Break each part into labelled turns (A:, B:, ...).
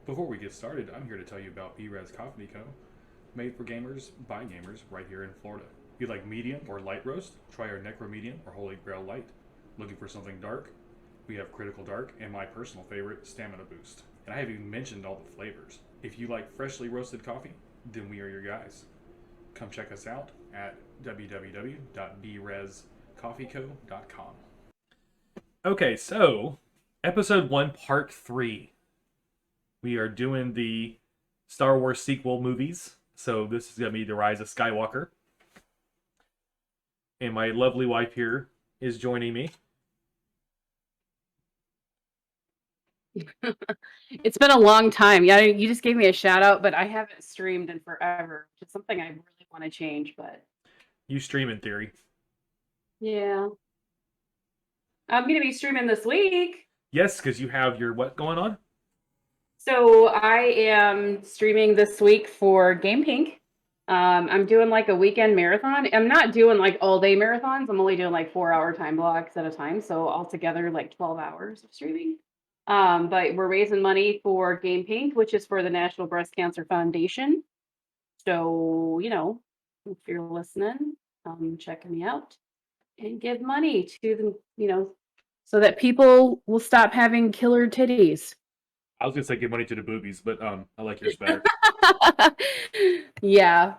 A: Before we get started, I'm here to tell you about B-Res Coffee Co. Made for gamers, by gamers, right here in Florida. You like medium or light roast? Try our Necro Medium or Holy Grail Light. Looking for something dark? We have Critical Dark and my personal favorite, Stamina Boost. And I haven't even mentioned all the flavors. If you like freshly roasted coffee, then we are your guys. Come check us out at www.brescoffeeco.com. Okay, so episode 1, part 3. We are doing the Star Wars sequel movies. So this is going to be The Rise of Skywalker. And my lovely wife here is joining me.
B: It's been a long time. Yeah, you just gave me a shout out, but I haven't streamed in forever, which is something I really want to change, but
A: You stream in theory.
B: yeah. I'm going to be streaming this week.
A: Yes, because you have your what going on?
B: So I am streaming this week for Game Pink. I'm doing like a weekend marathon. I'm not doing like all day marathons. I'm only doing like 4-hour time blocks at a time. So altogether like 12 hours of streaming. But we're raising money for Game Pink, which is for the National Breast Cancer Foundation. So, if you're listening, check me out and give money to them, so that people will stop having killer titties.
A: I was going to say give money to the boobies, but I like yours better.
B: Yeah.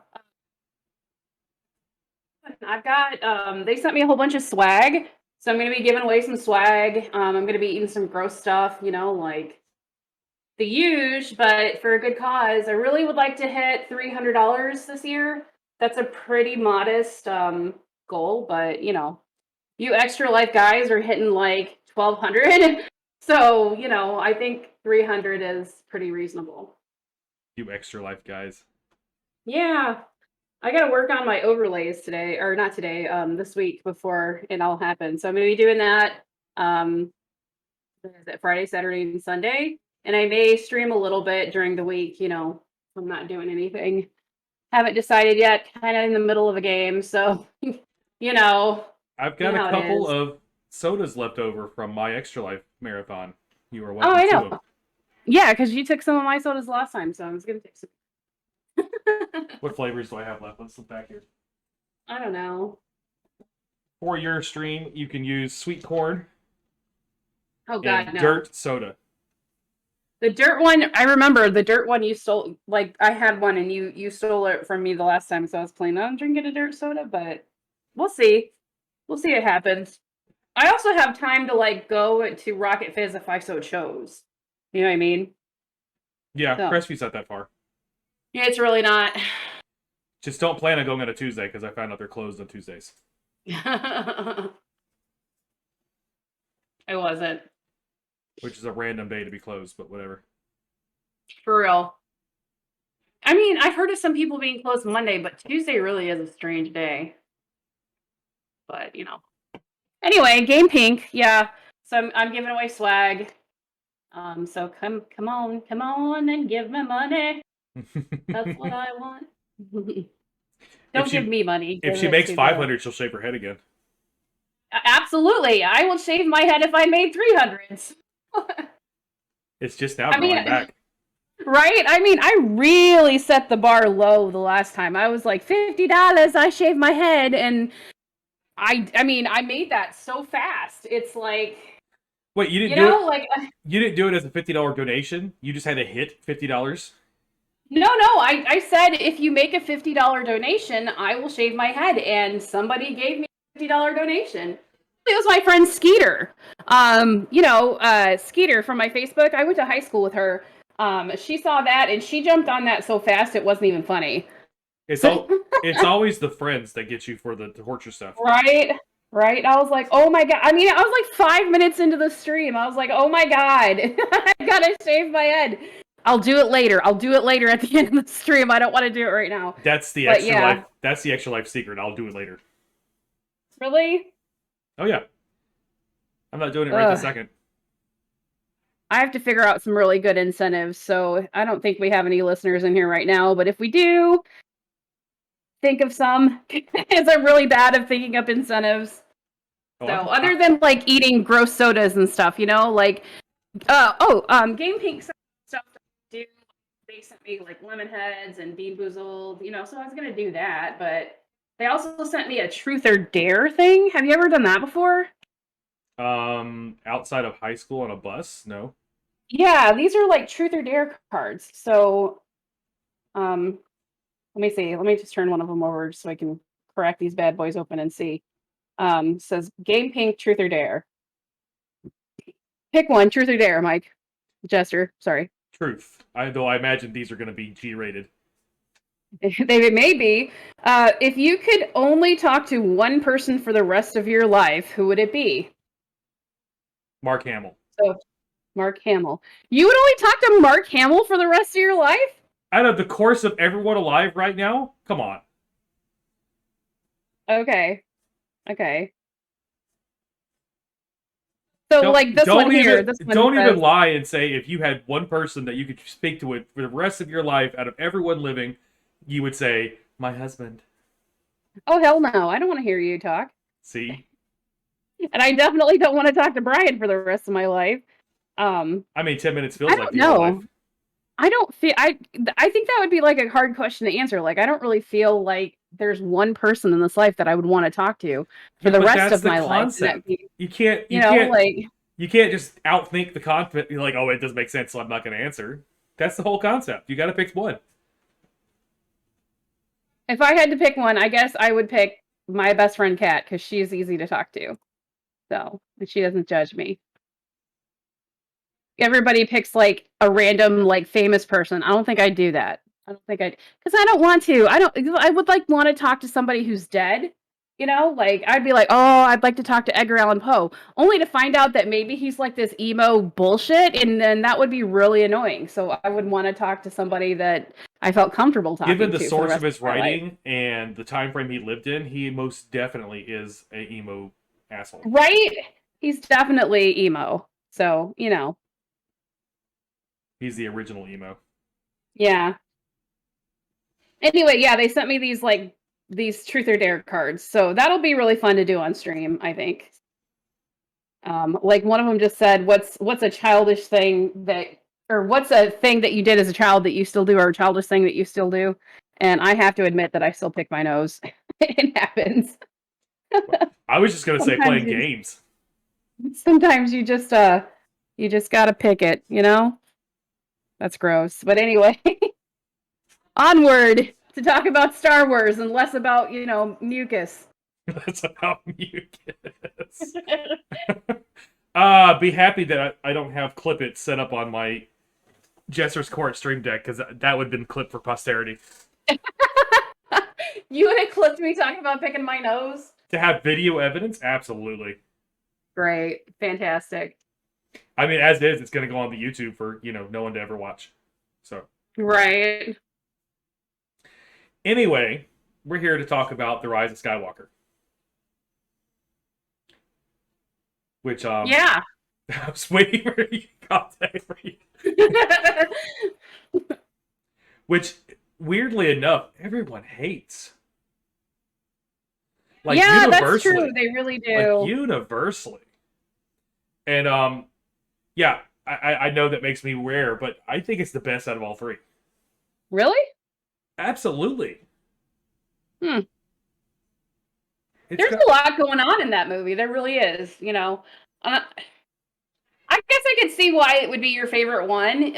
B: I've got, they sent me a whole bunch of swag. So I'm going to be giving away some swag. I'm going to be eating some gross stuff, like the huge, but for a good cause. I really would like to hit $300 this year. That's a pretty modest goal, but you extra life guys are hitting like 1,200. So, I think 300 is pretty reasonable.
A: You extra life guys.
B: Yeah. I got to work on my overlays today, or not today, this week before it all happens. So I'm going to be doing that Friday, Saturday, and Sunday. And I may stream a little bit during the week, I'm not doing anything. Haven't decided yet, kind of in the middle of a game. So,
A: I've got a couple of sodas left over from my extra life marathon. You were welcome
B: I
A: to
B: know.
A: them.
B: Yeah, because you took some of my sodas last time, so I was going to take some.
A: What flavors do I have left? Let's look back here.
B: I don't know.
A: For your stream, you can use sweet corn
B: and no.
A: dirt soda.
B: The dirt one, I remember the dirt one you stole. Like I had one and you stole it from me the last time, so I was planning on drinking a dirt soda, but we'll see. We'll see what happens. I also have time to like go to Rocket Fizz if I so chose. You know what I mean?
A: Yeah, so. Crestvie's not that far.
B: Yeah, it's really not.
A: Just don't plan on going on a Tuesday because I found out they're closed on Tuesdays.
B: I wasn't.
A: Which is a random day to be closed, but whatever.
B: For real. I mean, I've heard of some people being closed Monday, but Tuesday really is a strange day. But, Anyway, Game Pink, yeah. So I'm giving away swag. So come on and give me money. That's what I want. Don't give me money.
A: If she makes 500, she'll shave her head again.
B: Absolutely. I will shave my head if I made 300s.
A: It's just now going back.
B: Right? I mean, I really set the bar low the last time. I was like, $50, I shave my head, and I mean, I made that so fast. It's like,
A: wait, you didn't do it? Like, you didn't do it as a $50 donation? You just had to hit $50?
B: No. I said if you make a $50 donation, I will shave my head, and somebody gave me a $50 donation. It was my friend Skeeter. Skeeter from my Facebook. I went to high school with her. She saw that and she jumped on that so fast it wasn't even funny.
A: It's always the friends that get you for the torture stuff.
B: Right. I was like, oh my god. I mean, I was like 5 minutes into the stream. I was like, oh my god, I gotta shave my head. I'll do it later. At the end of the stream. I don't want to do it right now.
A: That's the extra life. That's the extra life secret. I'll do it later.
B: Really?
A: Oh yeah. I'm not doing it right this second.
B: I have to figure out some really good incentives, so I don't think we have any listeners in here right now, but if we do, think of some, because I'm really bad at thinking up incentives. Other than like eating gross sodas and stuff, Game Pink stuff do. They sent me like lemon heads and bean boozled, so I was gonna do that, but they also sent me a truth or dare thing. Have you ever done that before?
A: Outside of high school on a bus? No.
B: Yeah, these are like truth or dare cards. So, um, let me see. Let me just turn one of them over so I can crack these bad boys open and see. Says Game Pink Truth or Dare. Pick one, truth or dare, Mike. Jester, sorry.
A: Truth. Though I imagine these are going to be G-rated.
B: They may be. If you could only talk to one person for the rest of your life, who would it be?
A: Mark Hamill.
B: So, Mark Hamill. You would only talk to Mark Hamill for the rest of your life?
A: Out of the course of everyone alive right now? Come on.
B: Okay. So, like this one here, this one
A: don't
B: says,
A: even lie and say if you had one person that you could speak to it for the rest of your life, out of everyone living, you would say, my husband.
B: oh, hell no. I don't want to hear you talk.
A: See?
B: And I definitely don't want to talk to Brian for the rest of my life.
A: I mean, 10 minutes feels
B: I
A: like
B: don't
A: the whole
B: know.
A: life.
B: I don't feel I think that would be like a hard question to answer. Like I don't really feel like there's one person in this life that I would want to talk to for the rest of my life.
A: You can't just outthink the concept. You're like, oh, it doesn't make sense, so I'm not going to answer. That's the whole concept. You got to pick one.
B: If I had to pick one, I guess I would pick my best friend Kat because she's easy to talk to. So, and she doesn't judge me. Everybody picks like a random like famous person. I don't think I'd do that. I don't think I'd because I don't want to. I would like want to talk to somebody who's dead. Like I'd be like, oh, I'd like to talk to Edgar Allan Poe, only to find out that maybe he's like this emo bullshit, and then that would be really annoying. So I would want to talk to somebody that I felt comfortable talking to.
A: Given the source of his writing and the time frame he lived in, he most definitely is an emo asshole.
B: Right? He's definitely emo. So,
A: He's the original emo.
B: Yeah. Anyway, yeah, they sent me these truth or dare cards. So that'll be really fun to do on stream, I think. Like one of them just said, what's a childish thing what's a thing that you did as a child that you still do, or a childish thing that you still do? And I have to admit that I still pick my nose. It happens.
A: I was just going to say playing games.
B: Sometimes you just got to pick it, That's gross. But anyway, onward to talk about Star Wars and less about, mucus.
A: That's about mucus. Be happy that I don't have Clip It set up on my Jester's Court stream deck, because that would have been clipped for posterity.
B: You would have clipped me talking about picking my nose?
A: To have video evidence? Absolutely.
B: Great. Fantastic.
A: I mean, as is, it's going to go on the YouTube for, no one to ever watch. So.
B: Right.
A: Anyway, we're here to talk about The Rise of Skywalker. Which,
B: yeah.
A: I was waiting for you to contact for you. Which, weirdly enough, everyone hates.
B: Like, yeah, that's true. They really do.
A: Like, universally. And, yeah, I know that makes me rare, but I think it's the best out of all three.
B: Really?
A: Absolutely.
B: There's a lot going on in that movie. There really is, I guess I could see why it would be your favorite one.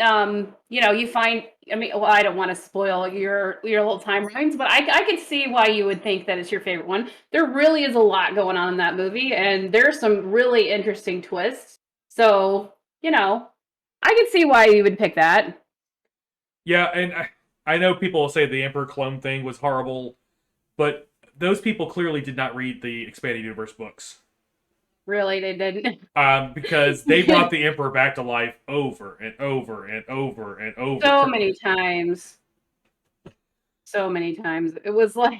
B: You find, I don't want to spoil your little timelines, but I could see why you would think that it's your favorite one. There really is a lot going on in that movie, and there's some really interesting twists. So, I could see why you would pick that.
A: Yeah, and I know people will say the Emperor clone thing was horrible, but those people clearly did not read the Expanded Universe books.
B: Really, they didn't.
A: Because they brought the Emperor back to life over and over and over and over.
B: So many times. It was like,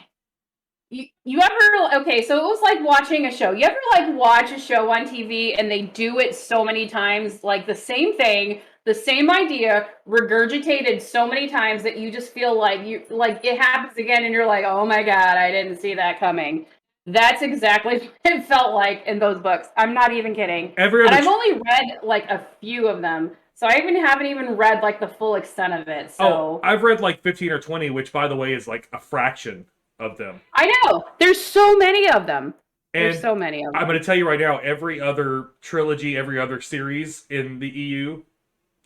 B: you ever, okay, so it was like watching a show. You ever like watch a show on TV and they do it so many times, like the same thing, the same idea, regurgitated so many times that you just feel like it happens again and you're like, oh my God, I didn't see that coming. That's exactly what it felt like in those books. I'm not even kidding. And I've only read like a few of them. So I haven't even read like the full extent of it.
A: Oh,
B: So
A: I've read like 15 or 20, which by the way is like a fraction of them.
B: I know there's so many of them. There's
A: And
B: so many of
A: I'm going
B: them.
A: to tell you right now, every other trilogy, every other series in the EU,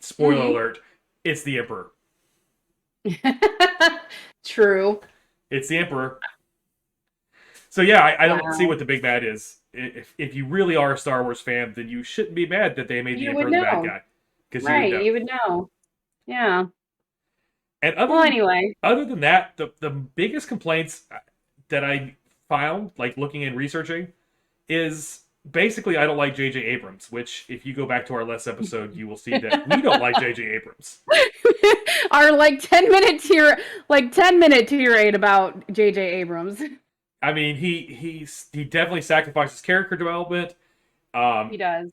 A: spoiler
B: Hmm.
A: alert, it's the Emperor.
B: True.
A: It's the Emperor. So yeah, I don't see
B: Wow.
A: what the big bad is. If you really are a Star Wars fan, then you shouldn't be mad that they made the
B: You would
A: Emperor the bad
B: know.
A: guy, because you would
B: Right.
A: know.
B: You would know. Yeah.
A: And
B: Well, anyway.
A: other than that, the biggest complaints that I found, like looking and researching, is basically I don't like J.J. Abrams. Which, if you go back to our last episode, you will see that we don't like J.J. Abrams.
B: Our like 10-minute tirade about J.J. Abrams.
A: I mean, he definitely sacrifices character development.
B: He
A: Um,
B: does.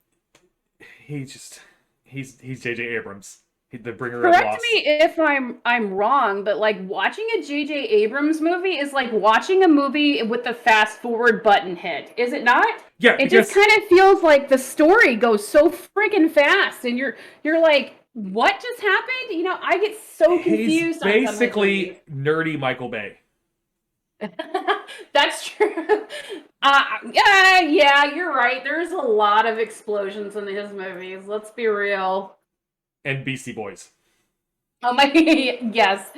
A: he just he's J.J. Abrams, the bringer of
B: Correct
A: loss.
B: me if I'm wrong, but like watching a J.J. Abrams movie is like watching a movie with the fast forward button hit. Is it not?
A: Yeah,
B: It just
A: because
B: kind of feels like the story goes so freaking fast, and you're like, what just happened? I get so
A: he's
B: confused on some of his movies.
A: basically nerdy Michael Bay
B: That's true. Yeah, you're right. There's a lot of explosions in his movies. Let's be real.
A: and Beastie Boys.
B: Oh my, yes.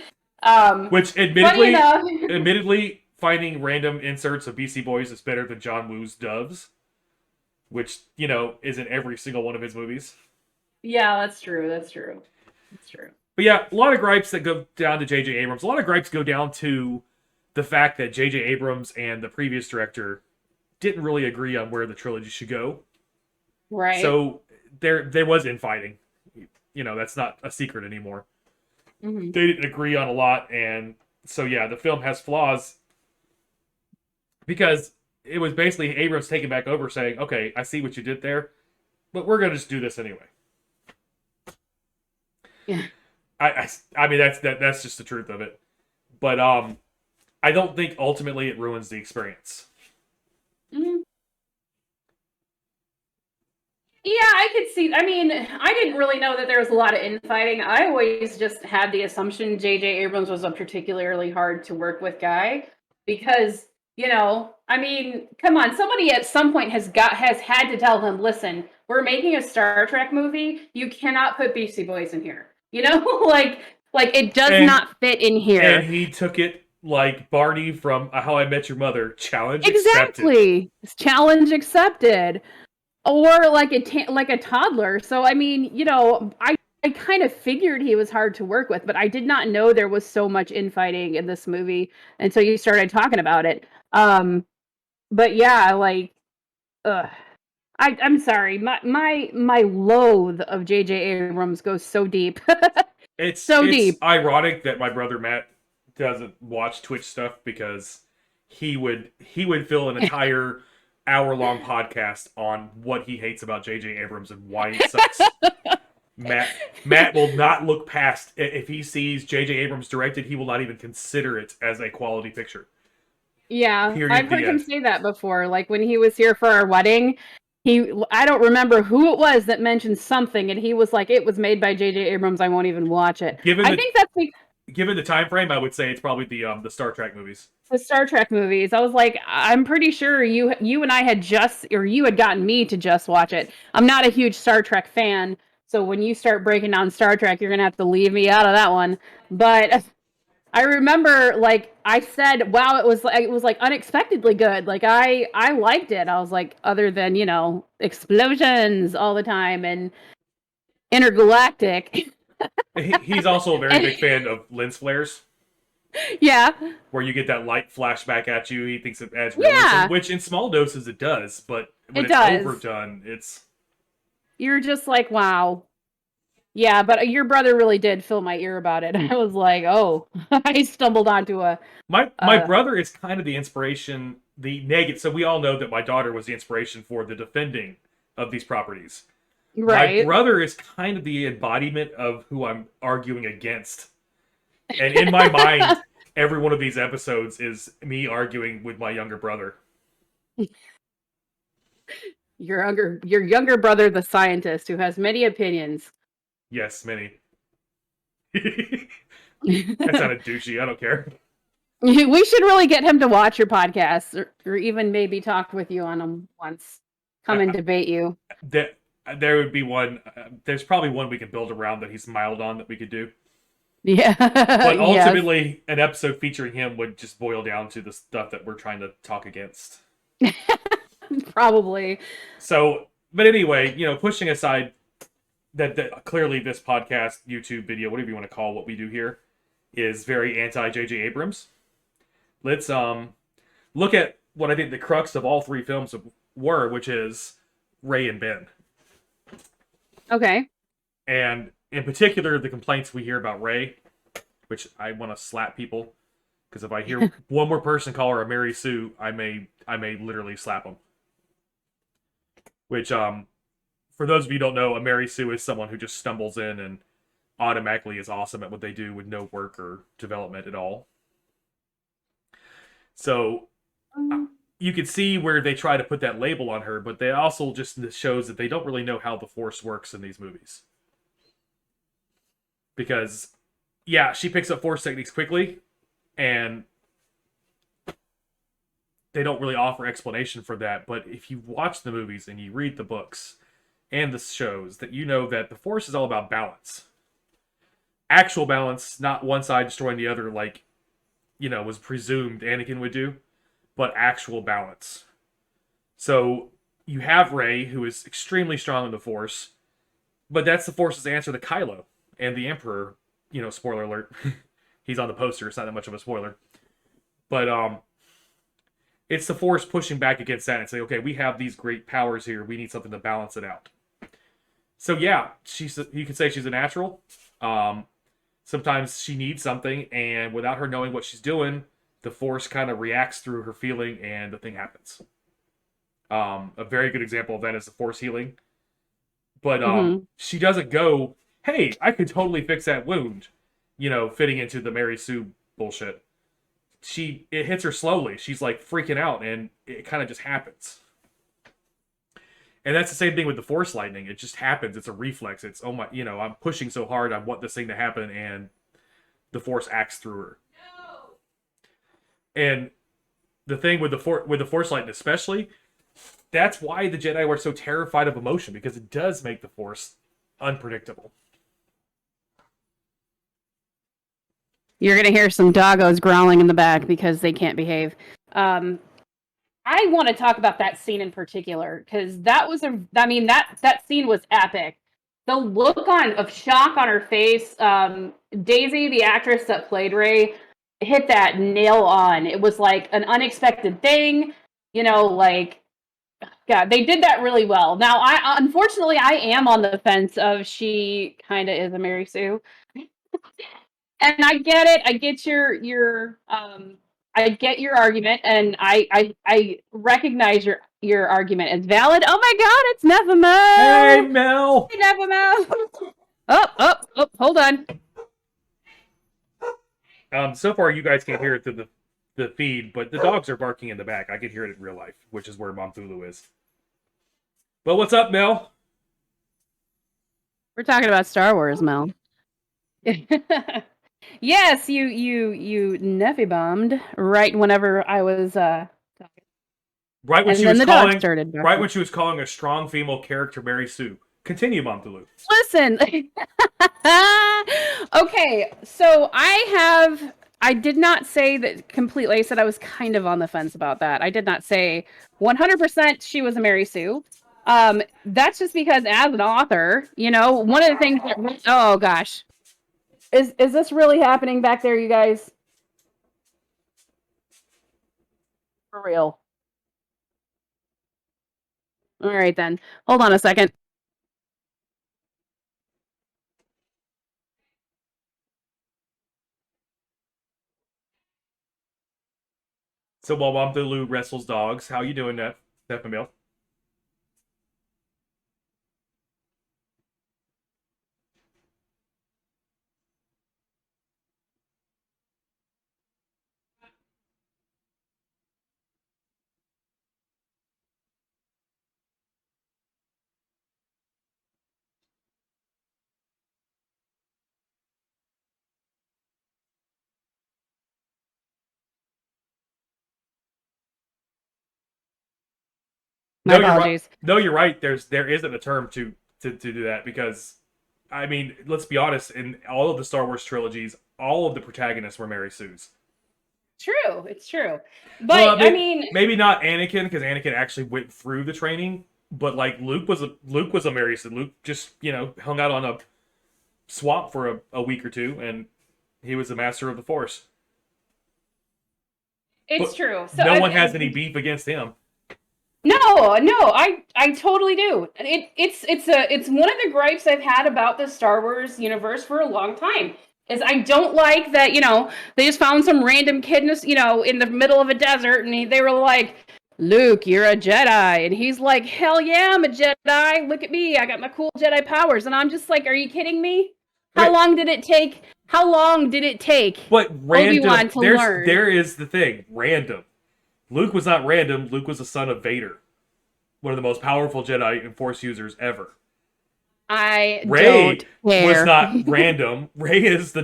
A: Which,
B: Funny enough.
A: admittedly, finding random inserts of Beastie Boys is better than John Woo's Doves, which is in every single one of his movies.
B: Yeah, that's true. That's true. That's true.
A: But yeah, a lot of gripes that go down to J.J. Abrams. A lot of gripes go down to the fact that J.J. Abrams and the previous director didn't really agree on where the trilogy should go.
B: Right.
A: So there was infighting. That's not a secret anymore.
B: Hmm.
A: They didn't agree on a lot, and so yeah, the film has flaws because it was basically Abrams taking back over, saying, "Okay, I see what you did there, but we're gonna just do this anyway."
B: Yeah.
A: I mean that's just the truth of it. But I don't think ultimately it ruins the experience.
B: Hmm. Yeah, I could see. I mean, I didn't really know that there was a lot of infighting. I always just had the assumption J.J. Abrams was a particularly hard to work with guy because, I mean, come on, somebody at some point has had to tell him, listen, we're making a Star Trek movie. You cannot put Beastie Boys in here. Like it does
A: And
B: not fit in
A: and
B: here.
A: he took it like Barney from How I Met Your Mother. Challenge accepted.
B: Exactly. Challenge accepted. Or like a toddler. So I mean, I kind of figured he was hard to work with, but I did not know there was so much infighting in this movie until you started talking about it. But yeah, like, ugh. I'm sorry. My loathe of J.J. Abrams goes so deep, so
A: It's
B: deep.
A: ironic that my brother Matt doesn't watch Twitch stuff because he would fill an entire hour-long podcast on what he hates about J.J. Abrams and why he sucks. Matt will not look past if he sees J.J. Abrams directed. He will not even consider it as a quality picture.
B: Yeah, I've
A: Period. The
B: heard him
A: end.
B: say that before. Like when he was here for our wedding, I don't remember who it was that mentioned something, and he was like, "It was made by J.J. Abrams. I won't even watch it."
A: Given
B: I
A: the
B: think that's
A: given the time frame, I would say it's probably the Star Trek movies.
B: the Star Trek movies. I was like, I'm pretty sure you and I had you had gotten me to just watch it. I'm not a huge Star Trek fan, so when you start breaking down Star Trek, you're gonna have to leave me out of that one. But I remember, like I said, wow, it was like unexpectedly good. Like I liked it. I was like, other than explosions all the time and intergalactic.
A: He's also a very
B: And
A: big fan of lens flares,
B: yeah,
A: where you get that light flashback at you. He thinks it adds realism,
B: yeah,
A: which in small doses it does, but when
B: it
A: it's
B: does.
A: overdone, it's
B: You're just like, wow. Yeah, but your brother really did fill my ear about it. I was like, oh, I stumbled onto
A: my
B: a
A: brother is kind of the inspiration, the negative. So we all know that my daughter was the inspiration for the defending of these properties. My
B: right.
A: brother is kind of the embodiment of who I'm arguing against. And in my mind, every one of these episodes is me arguing with my younger brother.
B: Your younger brother, the scientist, who has many opinions.
A: Yes, many. That sounded douchey. I don't care.
B: We should really get him to watch your podcast, or even maybe talk with you on them once. Come and debate you.
A: That there would be one. There's probably one we could build around that he's mild on that we could do.
B: Yeah.
A: But
B: Yes.
A: ultimately, an episode featuring him would just boil down to the stuff that we're trying to talk against.
B: Probably.
A: So, but anyway, pushing aside that clearly this podcast, YouTube video, whatever you want to call what we do here, is very anti J.J. Abrams. Let's look at what I think the crux of all three films were, which is Ray and Ben.
B: Okay.
A: And in particular, the complaints we hear about Ray, which I want to slap people, because if I hear one more person call her a Mary Sue, I may literally slap them. Which, for those of you who don't know, a Mary Sue is someone who just stumbles in and automatically is awesome at what they do with no work or development at all. So you can see where they try to put that label on her, but they also just shows that they don't really know how the Force works in these movies. Because, yeah, she picks up Force techniques quickly, and they don't really offer explanation for that. But if you watch the movies and you read the books and the shows, that you know that the Force is all about balance. Actual balance, not one side destroying the other like, was presumed Anakin would do, but actual balance. So you have Rey, who is extremely strong in the Force, but that's the Force's answer to Kylo and the Emperor. Spoiler alert. He's on the poster. It's not that much of a spoiler. But it's the Force pushing back against that and saying, okay, we have these great powers here. We need something to balance it out. So yeah, you could say she's a natural. Sometimes she needs something, and without her knowing what she's doing, the Force kind of reacts through her feeling, and the thing happens. A very good example of that is the Force healing. But she doesn't go, hey, I could totally fix that wound, fitting into the Mary Sue bullshit. It hits her slowly. She's like freaking out, and it kind of just happens. And that's the same thing with the Force lightning. It just happens. It's a reflex. It's, oh my, I'm pushing so hard. I want this thing to happen, and the Force acts through her. No. And the thing with the Force lightning, especially, that's why the Jedi were so terrified of emotion, because it does make the Force unpredictable.
B: You're gonna hear some doggos growling in the back because they can't behave. I want to talk about that scene in particular because that scene was epic. The look of shock on her face. Daisy, the actress that played Rey, hit that nail on. It was like an unexpected thing, God, they did that really well. Now, unfortunately I am on the fence of she kind of is a Mary Sue, and I get it. I get I get your argument, and I recognize your argument as valid. Oh my God, it's Nephimo!
A: Hey, Mel!
B: Hey, Nephimo! Oh, hold on.
A: So far, you guys can't hear it through the feed, but the dogs are barking in the back. I can hear it in real life, which is where Momthulu is. But what's up, Mel?
B: We're talking about Star Wars, Mel. Yes, you Neffy bombed right whenever I was talking.
A: Right when
B: And
A: she
B: then
A: was
B: the dog
A: calling,
B: started
A: right when she was calling a strong female character Mary Sue. Continue, Momthulu.
B: Listen. Okay, so I did not say that completely. I said I was kind of on the fence about that. I did not say 100% she was a Mary Sue. That's just because as an author, one of the things that, oh gosh. Is this really happening back there, you guys? For real. All right then. Hold on a second.
A: So while Momthulu wrestles dogs, how you doing, Nephimo?
B: My
A: No, you're right.
B: apologies.
A: No, you're right. There isn't a term to do that because, I mean, let's be honest. In all of the Star Wars trilogies, all of the protagonists were Mary Sue's.
B: True, it's true.
A: Well,
B: But I mean,
A: maybe not Anakin because Anakin actually went through the training, but like Luke was a Mary Sue. Luke just hung out on a swamp for a week or two, and he was the master of the Force.
B: it's
A: But
B: true. So
A: no one has any beef against him.
B: no, I totally do. It's one of the gripes I've had about the Star Wars universe for a long time. Is I don't like that, they just found some random kid in the middle of a desert and they were like, Luke, you're a Jedi. And he's like, hell yeah, I'm a Jedi. Look at me. I got my cool Jedi powers. And I'm just like, are you kidding me? How long did it take? How long did it take
A: But random,
B: Obi-Wan to learn?
A: there is the thing, random. Luke was not random. Luke was the son of Vader, one of the most powerful Jedi and Force users ever. Rey was not random. Rey is the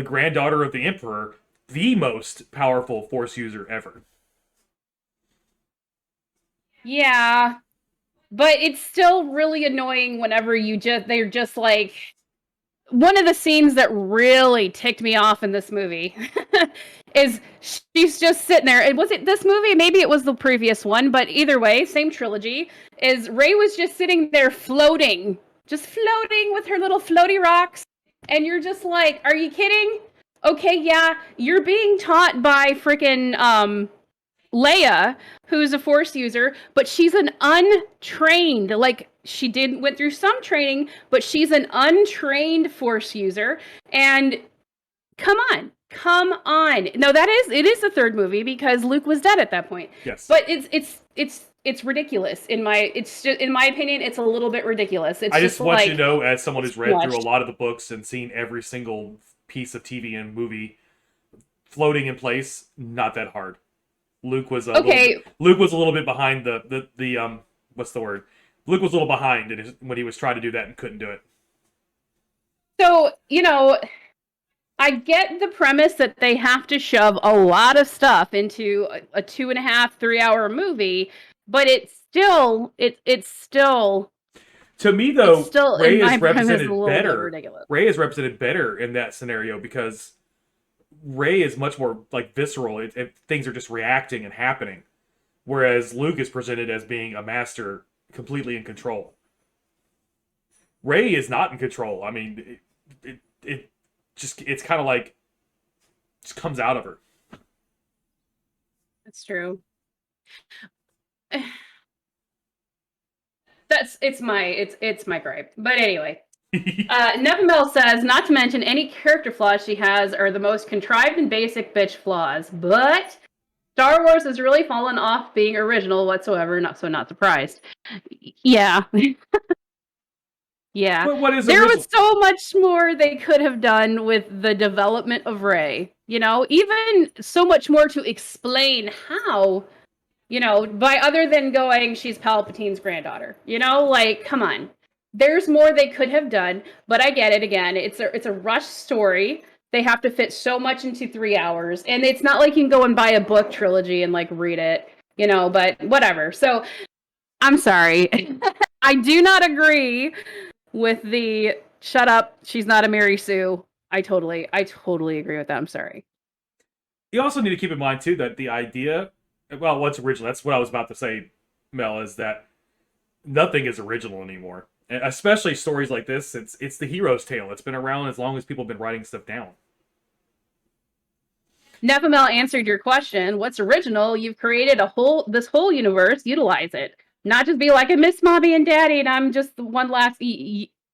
A: granddaughter of the Emperor, the most powerful Force user ever.
B: Yeah, but it's still really annoying whenever they're just like, one of the scenes that really ticked me off in this movie is she's just sitting there. And was it this movie? Maybe it was the previous one, but either way, same trilogy. Is Rey was just sitting there floating with her little floaty rocks. And you're just like, are you kidding? Okay, yeah, you're being taught by freaking Leia, who's a Force user, but she's an untrained, like she went through some training, but she's an untrained Force user. And come on. No, it is the third movie because Luke was dead at that point.
A: Yes.
B: But it's ridiculous in my opinion. It's a little bit ridiculous.
A: I just want you to know, as someone who's read through a lot of the books and seen every single piece of TV and movie, floating in place, not that hard. Luke was a little bit behind the what's the word? Luke was a little behind when he was trying to do that and couldn't do it.
B: So, I get the premise that they have to shove a lot of stuff into a 2.5, 3-hour movie, but it's still
A: to me though, Rey is represented
B: better.
A: Rey is represented better in that scenario because Rey is much more like visceral. Things are just reacting and happening, whereas Luke is presented as being a master, completely in control. Rey is not in control. I mean, it's kind of like just comes out of her.
B: That's true. It's my gripe. But anyway. Neville says, not to mention any character flaws she has are the most contrived and basic bitch flaws, but Star Wars has really fallen off being original whatsoever, not surprised. Yeah. Yeah.
A: But what is
B: there
A: original?
B: Was so much more they could have done with the development of Rey. Even so much more to explain how, by other than going, she's Palpatine's granddaughter. Come on. There's more they could have done, but I get it again. It's a rushed story. They have to fit so much into 3 hours, and it's not like you can go and buy a book trilogy and read it, but whatever. So I'm sorry. I do not agree with the shut up, she's not a Mary Sue. I totally agree with that. I'm sorry.
A: You also need to keep in mind too that the idea, well, what's original, that's what I was about to say, Mel, is that nothing is original anymore. Especially stories like this, it's the hero's tale. It's been around as long as people have been writing stuff down.
B: Nephimel answered your question. What's original? You've created this whole universe. Utilize it. Not just be like, I miss mommy and daddy, and I'm just the I'm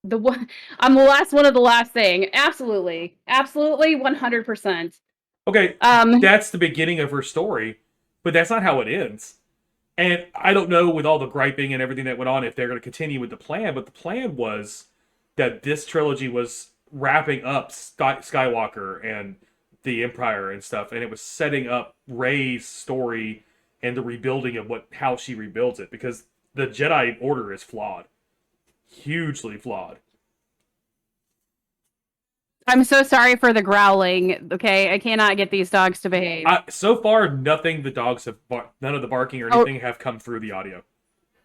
B: the last one of the last thing. Absolutely, 100%.
A: Okay, that's the beginning of her story, but that's not how it ends. And I don't know, with all the griping and everything that went on, if they're going to continue with the plan, but the plan was that this trilogy was wrapping up Skywalker and the Empire and stuff, and it was setting up Rey's story and the rebuilding of how she rebuilds it, because the Jedi Order is flawed. Hugely flawed.
B: I'm so sorry for the growling, okay? I cannot get these dogs to behave.
A: So far, none of the barking or anything have come through the audio.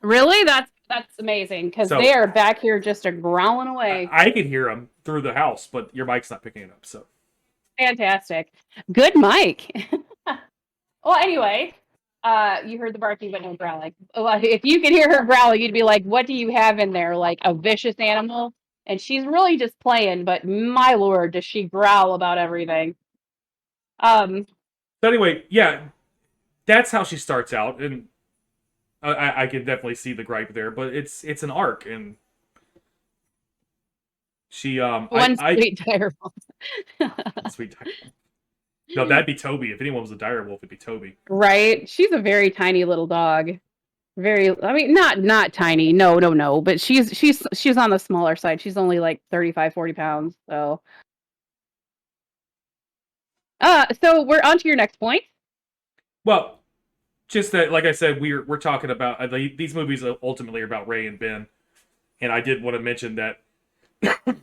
B: Really? That's amazing because they
A: So
B: are back here just a growling away.
A: I can hear them through the house, but your mic's not picking it up. So
B: Fantastic. Good mic. Well, anyway, you heard the barking but no growling. Well, if you could hear her growling, you'd be like, "What do you have in there? Like a vicious animal?" And she's really just playing, but my lord, does she growl about everything? Um,
A: so anyway, yeah, that's how she starts out, and I can definitely see the gripe there, but it's an arc, and she
B: one
A: I
B: sweet direwolf.
A: sweet no, that'd be Toby. If anyone was a dire wolf, it'd be Toby.
B: Right? She's a very tiny little dog. Very, I mean, not tiny. No, no, no. But she's on the smaller side. She's only like 35, 40 pounds. So we're on to your next point.
A: Well, just that, like I said, we're talking about these movies ultimately are about Ray and Ben, and I did want to mention that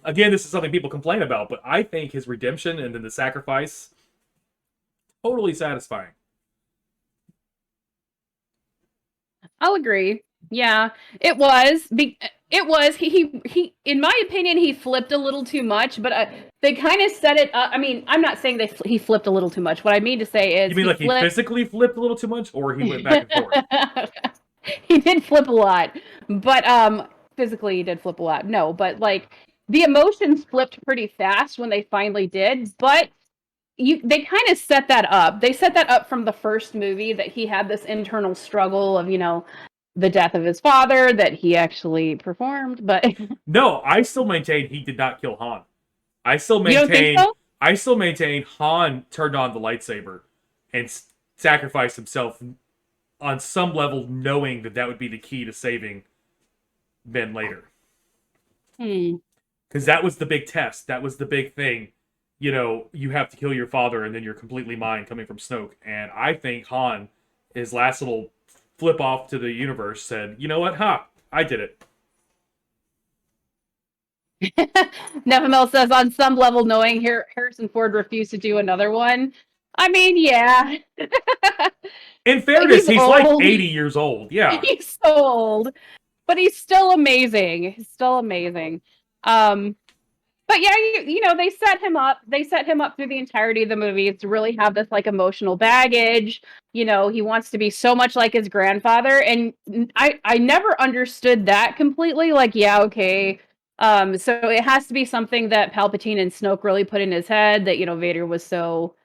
A: again. This is something people complain about, but I think his redemption and then the sacrifice totally satisfying.
B: I'll agree. Yeah, it was. It was. He. In my opinion, he flipped a little too much. But they kind of set it up. I mean, I'm not saying he flipped a little too much. What I mean to say
A: You
B: is
A: mean
B: he
A: like he
B: flipped.
A: physically flipped a little too much, or he went back and forth?
B: He did flip a lot, but physically he did flip a lot. No, but like the emotions flipped pretty fast when they finally did. But they kind of set that up. They set that up from the first movie that he had this internal struggle of the death of his father that he actually performed. But
A: No, I still maintain he did not kill Han. I still
B: you don't think
A: maintain
B: so?
A: I still maintain Han turned on the lightsaber and sacrificed himself on some level, knowing that that would be the key to saving Ben later.
B: Hmm.
A: Because that was the big test. That was the big thing. You know, you have to kill your father, and then you're completely mine coming from Snoke. And I think Han, his last little flip off to the universe, said, "You know what? Ha! I did it."
B: Neville says on some level, knowing Harrison Ford refused to do another one. I mean, yeah,
A: In
B: but
A: fairness,
B: he's
A: he's like
B: old.
A: 80 years old. Yeah.
B: He's so old, but he's still amazing. He's still amazing. Um, but yeah, they set him up. They set him up through the entirety of the movie to really have this like emotional baggage. He wants to be so much like his grandfather, and I never understood that completely. Like, yeah, okay. So it has to be something that Palpatine and Snoke really put in his head that Vader was so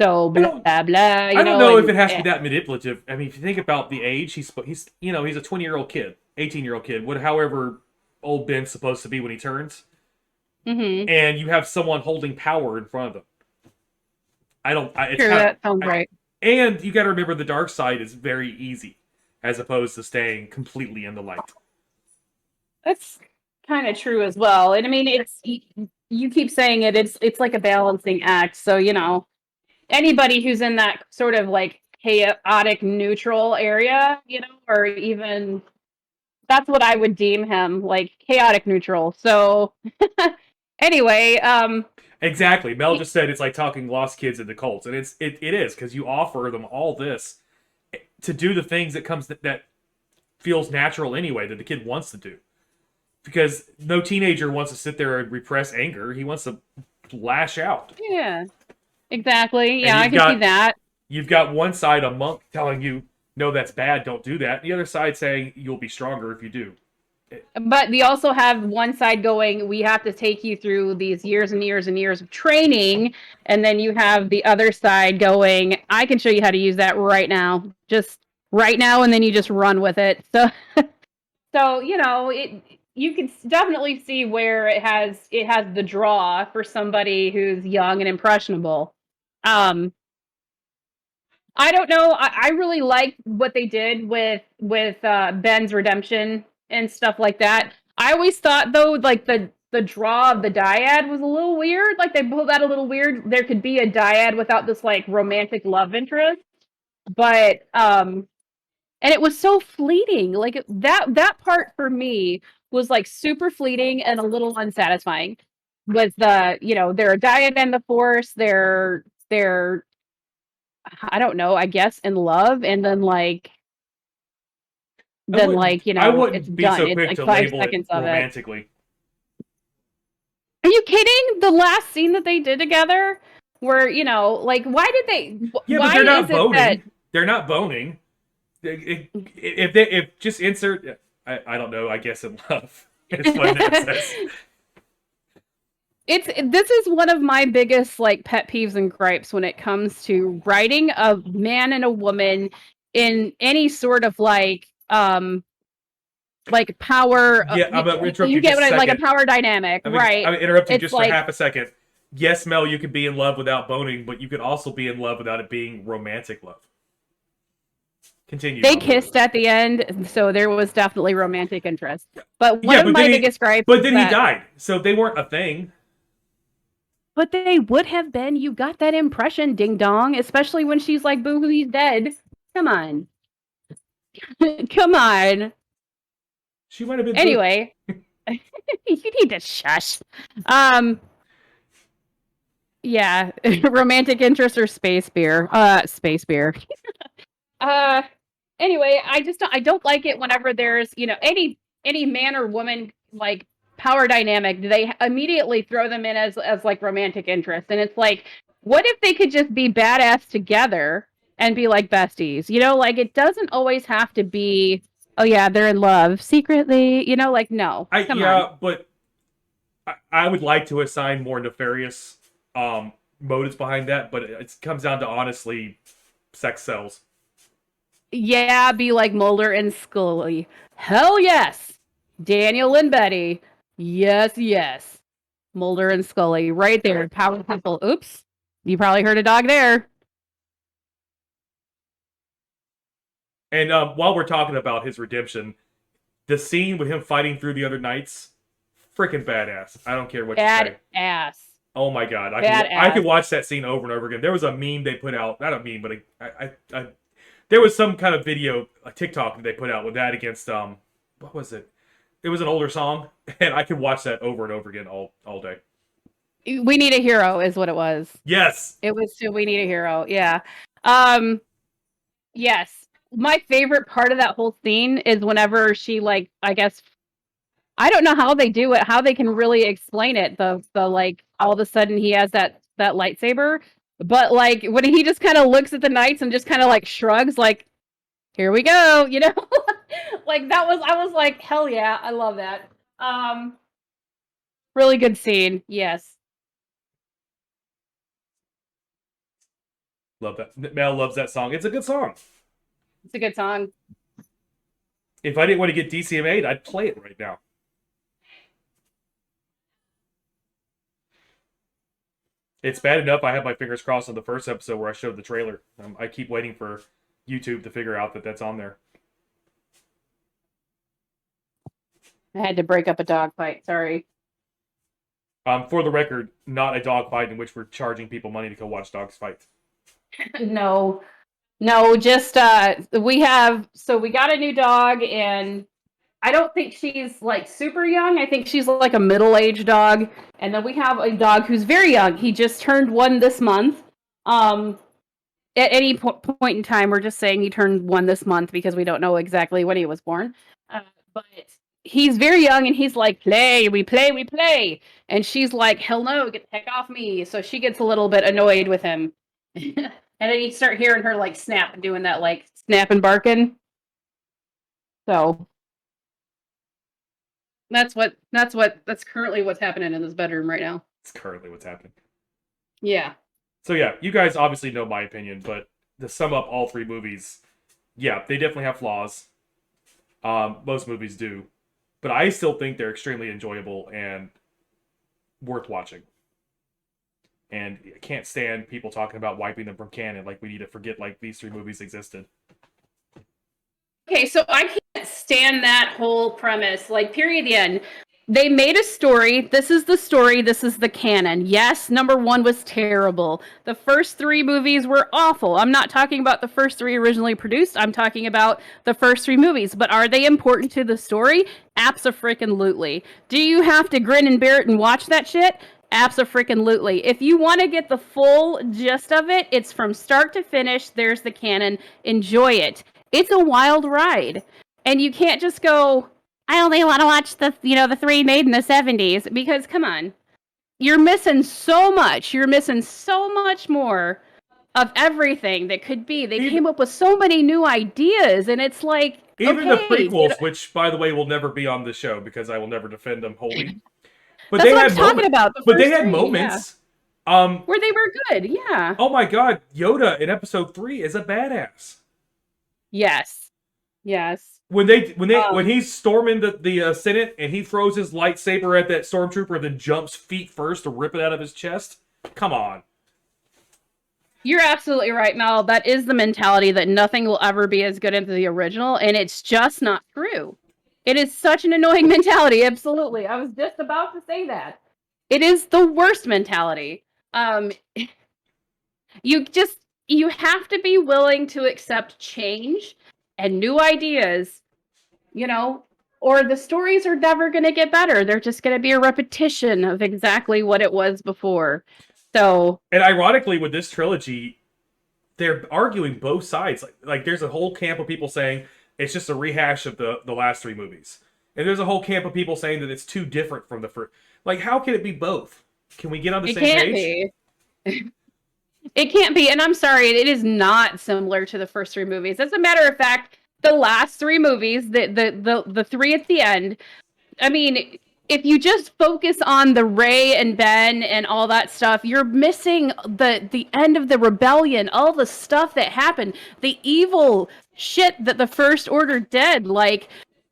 A: I
B: blah
A: don't
B: blah blah.
A: I don't know if
B: And
A: it has to be that manipulative. I mean, if you think about the age, he's he's a 20-year-old kid, 18-year-old kid, however old Ben's supposed to be when he turns,
B: mm-hmm.
A: and you have someone holding power in front of them. I don't. It's
B: Sure,
A: kind of.
B: that sounds right.
A: And you got to remember the dark side is very easy, as opposed to staying completely in the light.
B: That's kind of true as well. And I mean, you keep saying it. It's like a balancing act. So anybody who's in that sort of like chaotic neutral area, or even that's what I would deem him, like chaotic neutral. So anyway,
A: Exactly. Mel just said it's like talking lost kids into cults, and it is because you offer them all this to do the things that feels natural anyway that the kid wants to do. Because no teenager wants to sit there and repress anger. He wants to lash out.
B: yeah, exactly.
A: And
B: Yeah, I can see that.
A: you've got one side a monk telling you, no, that's bad, don't do that. And the other side saying you'll be stronger if you do.
B: But we also have one side going, we have to take you through these years and years and years of training. And then you have the other side going, I can show you how to use that right now. Just right now. And then you just run with it. So you can definitely see where it has the draw for somebody who's young and impressionable. Um, I don't know. I really liked what they did with Ben's redemption and stuff like that. I always thought though, like the draw of the dyad was a little weird. Like they pulled that a little weird. There could be a dyad without this like romantic love interest, but and it was so fleeting. Like that part for me was like super fleeting and a little unsatisfying. Was they're a dyad in the force. They're I don't know, I guess in love, and then like then like,
A: I
B: it's
A: wouldn't be
B: done.
A: so
B: It's
A: quick
B: like
A: to
B: 5
A: label it
B: seconds of it.
A: romantically.
B: Are you kidding? The last scene that they did together where, like
A: Yeah, but
B: why
A: they're
B: is
A: not
B: it that
A: boning. They're not boning. If just insert, I don't know. I guess in love. It's what it says.
B: This is one of my biggest like pet peeves and gripes when it comes to writing a man and a woman in any sort of like power.
A: Yeah, I'm gonna interrupt you
B: You get
A: just a
B: what I like, a
A: second.
B: power dynamic,
A: I'm
B: right?
A: gonna interrupt you
B: It's
A: just for
B: like
A: half a second. Yes, Mel, you could be in love without boning, but you could also be in love without it being romantic love. Continue.
B: they kissed at the end, so there was definitely romantic interest. But one
A: Yeah,
B: of my biggest gripes
A: but
B: is
A: then he
B: that,
A: died, so they weren't a thing.
B: but they would have been. You got that impression, ding dong, especially when she's like, "Boo, he's dead." Come on, come on.
A: She might have been.
B: Anyway, you need to shush. Um, yeah, romantic interest or space beer. Space beer. Uh, anyway, I don't like it whenever there's any man or woman like power dynamic. They immediately throw them in as like romantic interest, and it's like, what if they could just be badass together and be like besties? Like it doesn't always have to be. Oh yeah, they're in love secretly. Like no, come on.
A: But I would like to assign more nefarious motives behind that, but it comes down to honestly sex sells.
B: Yeah, be like Mulder and Scully. Hell yes. Daniel and Betty. Yes, yes. Mulder and Scully. Right there. Power couple. Oops. You probably heard a dog there.
A: And while we're talking about his redemption, the scene with him fighting through the other knights, freaking badass. I don't care what you say.
B: Badass.
A: Oh my god,
B: Badass.
A: I could watch that scene over and over again. There was a meme they put out, not a meme, but there was some kind of video, a TikTok that they put out with that against what was it? It was an older song, and I could watch that over and over again all day.
B: We Need a Hero is what it was.
A: Yes.
B: It was to We Need a Hero. Yeah. Yes. My favorite part of that whole scene is whenever she like, I guess, I don't know how they do it, how they can really explain it. The like all of a sudden he has that lightsaber, but like when he just kind of looks at the knights and just kind of like shrugs, like, here we go, like I was like, hell yeah, I love that. Really good scene. Yes.
A: Love that. Mel loves that song. It's a good song.
B: It's a good song.
A: If I didn't want to get DCMA'd, I'd play it right now. It's bad enough I have my fingers crossed on the first episode where I showed the trailer. I keep waiting for YouTube to figure out that that's on there.
B: I had to break up a dog fight. Sorry.
A: For the record, not a dog fight in which we're charging people money to go watch dogs fight.
B: No, just we got a new dog, and I don't think she's like super young. I think she's like a middle-aged dog. And then we have a dog who's very young. He just turned 1 this month. At any point in time, we're just saying he turned 1 this month because we don't know exactly when he was born. But he's very young, and he's like, we play. And she's like, hell no, get the heck off me. So she gets a little bit annoyed with him. And then you start hearing her like snap and doing that like snap and barking. So that's currently what's happening in this bedroom right now.
A: It's currently what's happening.
B: Yeah.
A: So yeah, you guys obviously know my opinion, but to sum up all 3 movies, yeah, they definitely have flaws. Most movies do. But I still think they're extremely enjoyable and worth watching. And I can't stand people talking about wiping them from canon, like we need to forget like these 3 movies existed.
B: Okay, so I can't stand that whole premise. Like, period, the end. They made a story. This is the story. This is the canon. Yes, number 1 was terrible. The first 3 movies were awful. I'm not talking about the first 3 originally produced. I'm talking about the first 3 movies. But are they important to the story? Abso-freaking-lutely. Do you have to grin and bear it and watch that shit? Abso-freaking-lutely. If you want to get the full gist of it, it's from start to finish. There's the canon. Enjoy it. It's a wild ride. And you can't just go, I only want to watch the three made in the 70s, because come on, you're missing so much. You're missing so much more of everything that could be. They
A: Even
B: came up with so many new ideas, and it's like,
A: even the
B: okay,
A: prequels, which by the way will never be on the show because I will never defend them wholly. But
B: that's
A: they
B: what I'm
A: had
B: talking
A: moments.
B: about. The
A: But they
B: first
A: had
B: three, yeah,
A: moments. Um,
B: where they were good, yeah.
A: oh my God, Yoda in Episode 3 is a badass.
B: Yes, yes.
A: When he's storming the Senate and he throws his lightsaber at that stormtrooper and then jumps feet first to rip it out of his chest. Come on.
B: You're absolutely right, Mel. That is the mentality that nothing will ever be as good as the original, and it's just not true. It is such an annoying mentality. Absolutely. I was just about to say that. It is the worst mentality. Um, you just you have to be willing to accept change and new ideas, you know, or the stories are never going to get better. They're just going to be a repetition of exactly what it was before. So,
A: And ironically, with this trilogy, they're arguing both sides. Like there's a whole camp of people saying it's just a rehash of the last three movies, and there's a whole camp of people saying that it's too different from the first. Like, how can it be both? Can we get on the
B: it
A: same
B: can't
A: page?
B: be. It can't be, and I'm sorry, it is not similar to the first three movies. As a matter of fact, the last three movies, the three at the end, I mean, if you just focus on the Rey and Ben and all that stuff, you're missing the end of the rebellion, all the stuff that happened, the evil shit that the First Order did, like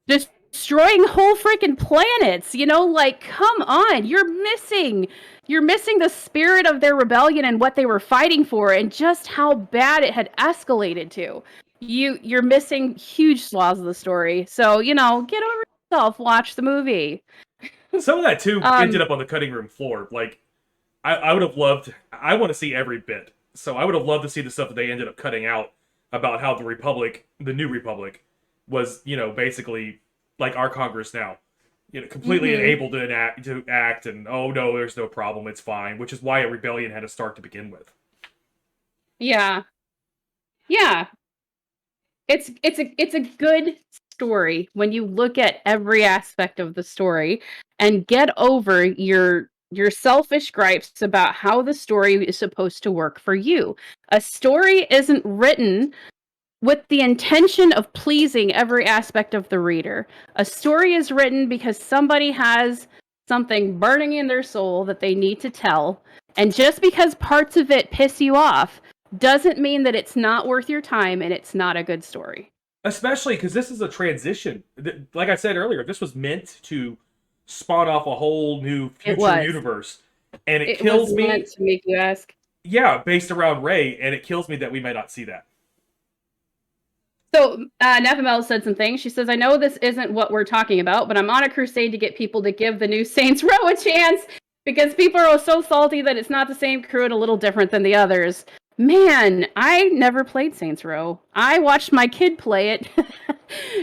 B: destroying whole freaking planets, like come on, you're missing the spirit of their rebellion and what they were fighting for and just how bad it had escalated to. You're missing huge swaths of the story. So, get over yourself, watch the movie.
A: Some of that too ended
B: Um,
A: up on the cutting room floor. Like, I would have loved. I want to see every bit. So I would have loved to see the stuff that they ended up cutting out about how the Republic, the new Republic, was basically like our Congress now. Completely
B: mhm.
A: unable to act, and oh no, there's no problem, it's fine. Which is why a rebellion had to start to begin with.
B: Yeah. Yeah. It's a good story when you look at every aspect of the story and get over your selfish gripes about how the story is supposed to work for you. A story isn't written with the intention of pleasing every aspect of the reader. A story is written because somebody has something burning in their soul that they need to tell. And just because parts of it piss you off doesn't mean that it's not worth your time and it's not a good story.
A: Especially because this is a transition. Like I said earlier, this was meant to spawn off a whole new
B: It
A: future
B: was.
A: universe, and it
B: It was
A: kills
B: meant
A: me.
B: to make you ask.
A: Yeah, based around Ray, and it kills me that we might not see that.
B: So, Nefamel said some things. She says, I know this isn't what we're talking about, but I'm on a crusade to get people to give the new Saints Row a chance because people are so salty that it's not the same crew and a little different than the others. Man, I never played Saints Row. I watched my kid play it,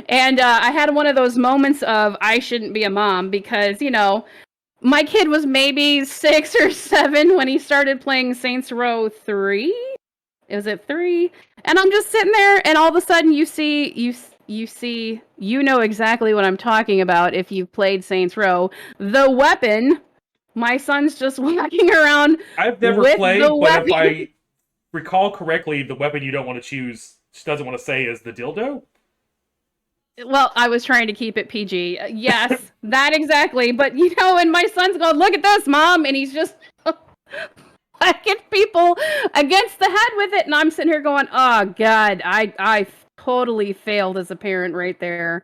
B: and I had one of those moments of I shouldn't be a mom because, my kid was maybe 6 or 7 when he started playing Saints Row 3. Is it 3? And I'm just sitting there, and all of a sudden you know exactly what I'm talking about if you've played Saints Row. The weapon, my son's just walking around
A: I've never
B: with the
A: played, but if
B: weapon.
A: I recall correctly, the weapon you don't want to choose, she doesn't want to say, is the dildo.
B: Well, I was trying to keep it PG. Yes, that exactly. But and my son's going, "Look at this, mom," and he's just whacking people against the head with it, and I'm sitting here going, "Oh God, I totally failed as a parent right there,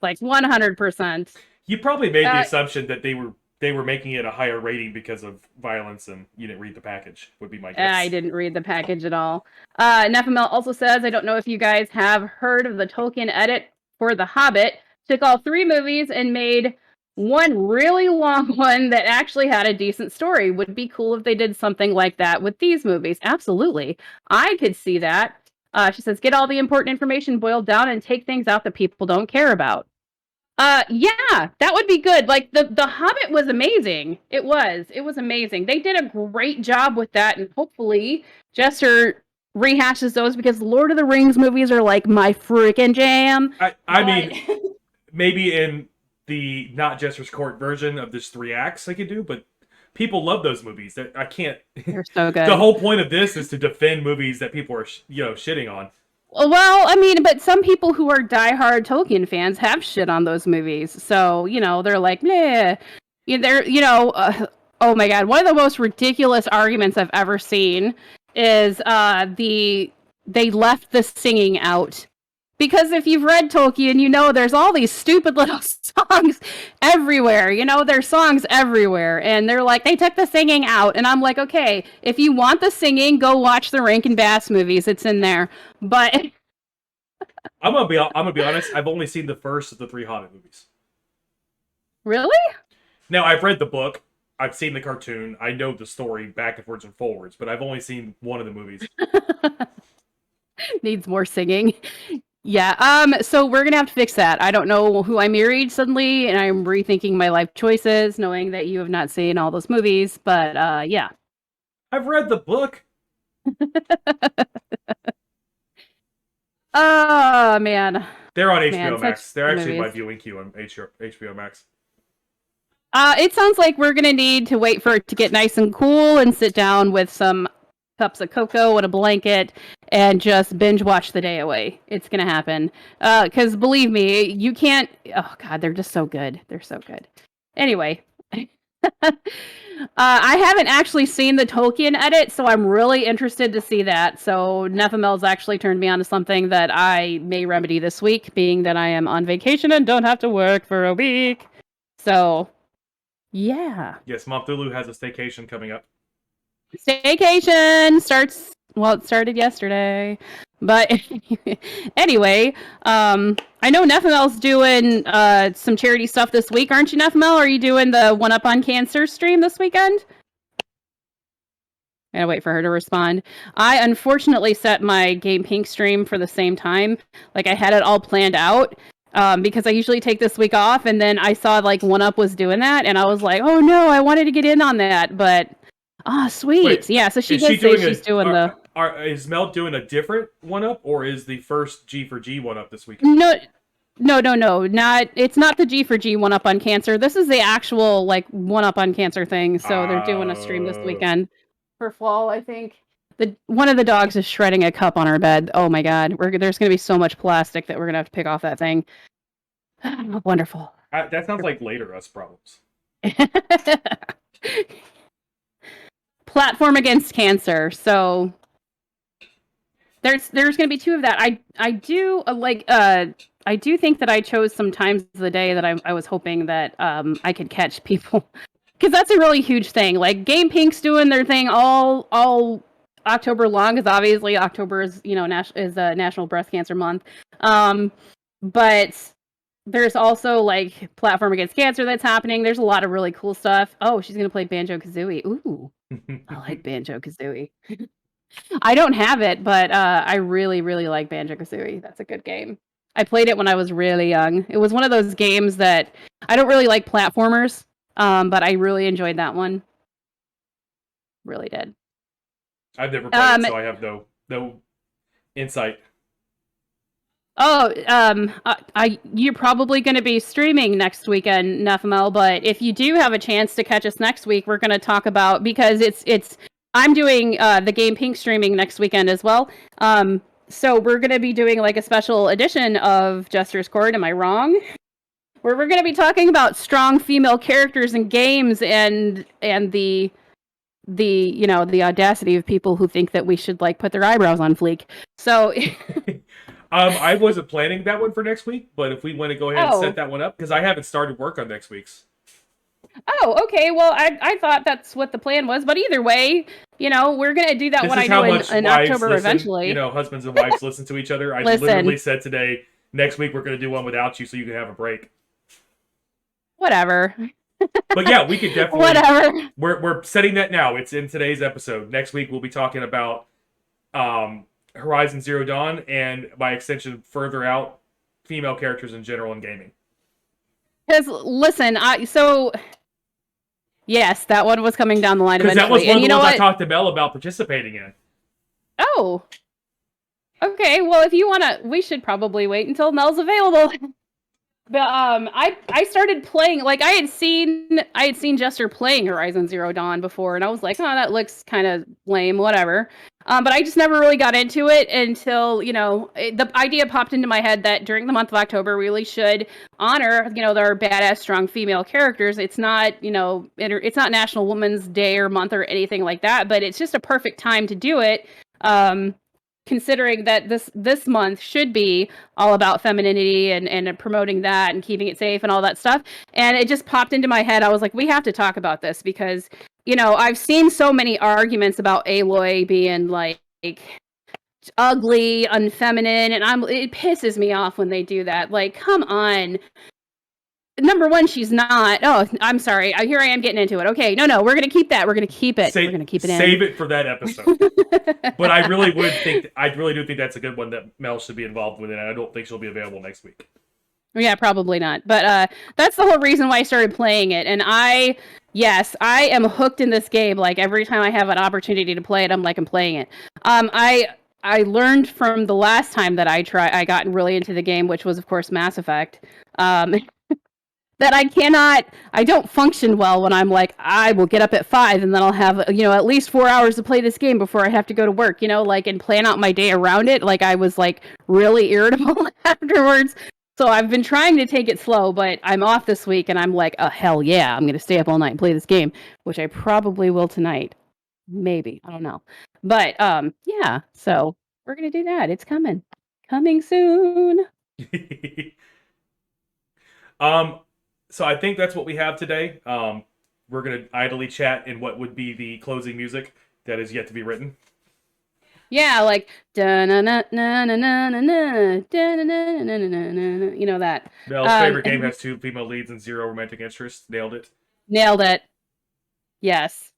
B: like 100%."
A: You probably made the
B: Uh,
A: assumption that they were making it a higher rating because of violence, and you didn't read the package. Would be my
B: I
A: guess.
B: didn't read the package at all. Nefamel also says, I don't know if you guys have heard of the Tolkien edit for The Hobbit. Took all 3 movies and made one really long one that actually had a decent story. Would be cool if they did something like that with these movies. Absolutely. I could see that. She says, get all the important information boiled down and take things out that people don't care about. Yeah, that would be good. Like the Hobbit was amazing. It was amazing. They did a great job with that, and hopefully Jester rehashes those because Lord of the Rings movies are like my freaking jam.
A: I mean, maybe in the not Jester's Court version of this 3 acts I could do, but people love those movies. I can't.
B: They're so good.
A: The whole point of this is to defend movies that people are shitting on.
B: Well, I mean, but some people who are diehard Tolkien fans have shit on those movies, so they're like, meh. Oh my god, one of the most ridiculous arguments I've ever seen is they left the singing out. Because if you've read Tolkien, there's all these stupid little songs everywhere. There's songs everywhere. And they're like, they took the singing out. And I'm like, okay, if you want the singing, go watch the Rankin Bass movies. It's in there. But
A: I'm gonna be honest, I've only seen the first of the 3 Hobbit movies.
B: Really?
A: Now, I've read the book, I've seen the cartoon, I know the story backwards and forwards, but I've only seen one of the movies.
B: Needs more singing. Yeah, so we're gonna have to fix that. I don't know who I married suddenly, and I'm rethinking my life choices, knowing that you have not seen all those movies, but yeah.
A: I've read the book.
B: Oh, man.
A: They're on HBO Max. They're actually my viewing queue on HBO Max.
B: It sounds like we're gonna need to wait for it to get nice and cool and sit down with some cups of cocoa and a blanket and just binge watch the day away. It's gonna happen. Because believe me, you can't. Oh god, they're just so good. They're so good. Anyway, I haven't actually seen the Tolkien edit, so I'm really interested to see that. So Nephimel's actually turned me on to something that I may remedy this week, being that I am on vacation and don't have to work for a week. So, yeah.
A: Yes, Momthulu has a staycation coming up.
B: Staycation starts. Well, it started yesterday, but anyway, I know Nephimel's doing some charity stuff this week, aren't you, Nephimel? Are you doing the One Up on Cancer stream this weekend? I gotta wait for her to respond. I unfortunately set my Game Pink stream for the same time. Like I had it all planned out. Because I usually take this week off, and then I saw like One Up was doing that, and I was like, oh no, I wanted to get in on that, but sweet. Wait, yeah, so she's doing the...
A: Is Mel doing a different One-Up, or is the first G for G One-Up this weekend?
B: No. It's not the G for G One-Up on Cancer. This is the actual, like, One-Up on Cancer thing, so they're doing a stream this weekend. For fall, I think. One of the dogs is shredding a cup on our bed. Oh my god. There's going to be so much plastic that we're going to have to pick off that thing. Wonderful.
A: That sounds like later us problems.
B: Platform against cancer. So there's going to be 2 of that. I do I do think that I chose some times of the day that I was hoping that I could catch people, because that's a really huge thing. Like Game Pink's doing their thing all October long, because obviously October is National Breast Cancer Month. But there's also like Platform Against Cancer that's happening. There's a lot of really cool stuff. Oh, she's gonna play Banjo-Kazooie. Ooh, I like Banjo-Kazooie. I don't have it, but I really, really like Banjo-Kazooie. That's a good game. I played it when I was really young. It was one of those games that I don't really like platformers, but I really enjoyed that one. Really did.
A: I've never played it, so I have no insight.
B: Oh, you're probably going to be streaming next weekend, Nephimel, but if you do have a chance to catch us next week, we're going to talk about, because I'm doing the Game Pink streaming next weekend as well. So we're going to be doing like a special edition of Jester's Court, am I wrong? Where we're going to be talking about strong female characters in games and the audacity of people who think that we should like put their eyebrows on fleek. So
A: I wasn't planning that one for next week, but if we want to go ahead and set that one up, because I haven't started work on next week's.
B: Oh, okay. Well, I thought that's what the plan was, but either way, we're gonna do that when I do in October eventually.
A: Husbands and wives listen to each other. I literally said today, next week we're gonna do one without you, so you can have a break.
B: Whatever.
A: But yeah, we could definitely.
B: Whatever.
A: We're setting that now. It's in today's episode. Next week we'll be talking about Horizon Zero Dawn, and by extension, further out, female characters in general in gaming.
B: Because listen, yes, that one was coming down the line eventually.
A: Because that was one of the ones I talked to Mel about participating in.
B: Oh, Okay, well, if you wanna, we should probably wait until Mel's available. But I started playing, like I had seen Jester playing Horizon Zero Dawn before, and I was like, oh, that looks kind of lame, whatever. But I just never really got into it until the idea popped into my head that during the month of October, we really should honor their badass, strong female characters. It's not it's not National Women's Day or month or anything like that, but it's just a perfect time to do it. Um, Considering that this month should be all about femininity and promoting that and keeping it safe and all that stuff. And it just popped into my head. I was like, we have to talk about this because, I've seen so many arguments about Aloy being like ugly, unfeminine, and it pisses me off when they do that. Like, come on. Number one, she's not. Oh, I'm sorry. Here I am getting into it. Okay, no, we're gonna keep that. We're gonna keep it. We're gonna keep it in.
A: Save it for that episode. But I really do think that's a good one that Mel should be involved with, and I don't think she'll be available next week.
B: Yeah, probably not. But that's the whole reason why I started playing it. And yes, I am hooked in this game. Like every time I have an opportunity to play it, I'm playing it. I learned from the last time that I got really into the game, which was of course Mass Effect. That I don't function well when I'm like, I will get up at 5 and then I'll have, at least 4 hours to play this game before I have to go to work, and plan out my day around it. Like I was like really irritable afterwards. So I've been trying to take it slow, but I'm off this week and I'm like, oh, hell yeah, I'm going to stay up all night and play this game, which I probably will tonight. Maybe. I don't know. But yeah, so we're going to do that. It's coming. Coming soon.
A: So I think that's what we have today. We're going to idly chat in what would be the closing music that is yet to be written.
B: Yeah, like that.
A: Mel's favorite game has 2 female leads and 0 romantic interests. Nailed it.
B: Nailed it. Yes.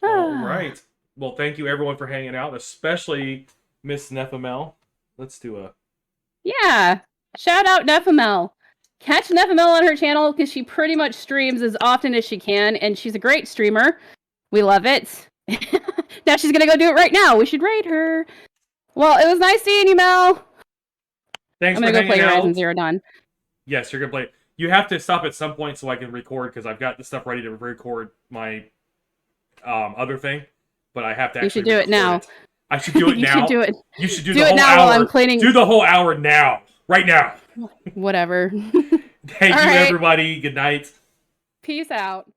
A: All right. Well, thank you everyone for hanging out, especially Miss Nephimel. Let's do a...
B: Yeah. Shout out Nephimel. Catch Nephimel on her channel because she pretty much streams as often as she can, and she's a great streamer. We love it. Now she's going to go do it right now. We should raid her. Well, it was nice seeing you, Mel.
A: Thanks
B: I'm going to go play Horizon Zero Dawn.
A: Yes, you're going to play. You have to stop at some point so I can record because I've got the stuff ready to record my other thing, but I have to actually
B: You should do it now.
A: I should do it now.
B: You should do it.
A: You should do the whole hour. While I'm cleaning. Do the whole hour now. Right now.
B: Whatever.
A: Thank you, everybody. Good night.
B: Peace out.